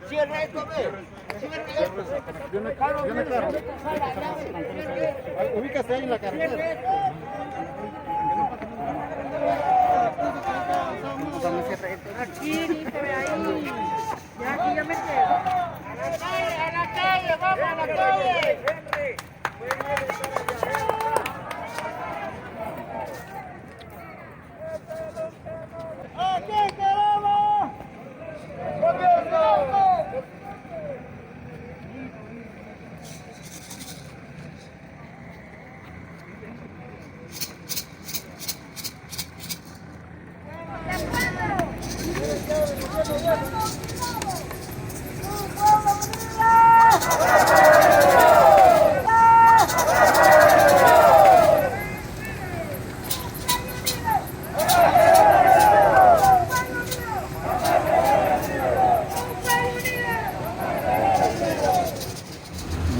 Cierra esto, ve. Cierra esto. Viene carro. Ubícase ahí en la carretera. Aquí, dice, ve ahí. Ya, aquí ya me quedo. A la calle, vamos a la calle. ¡Aquí queremos! ¡Gobierno!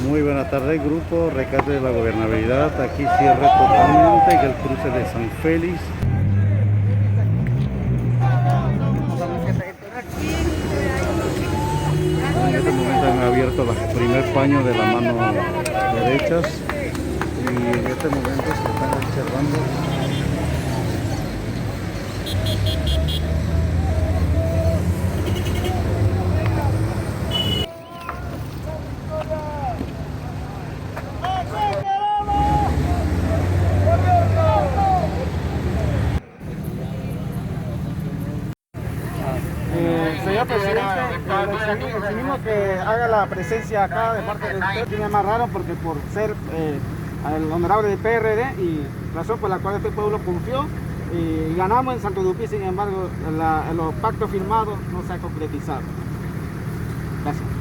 Muy buena tarde, grupo Rescate de la Gobernabilidad. Aquí cierre totalmente en el cruce de San Félix. En este momento han abierto el primer paño de la mano derecha y en este momento se están observando. Señor presidente, exigimos que haga la presencia acá de parte de usted. Me amarraron porque por ser el honorable del PRD y razón por la cual este pueblo confió y ganamos en Santo Dupí, sin embargo los pactos firmados no se han concretizado. Gracias.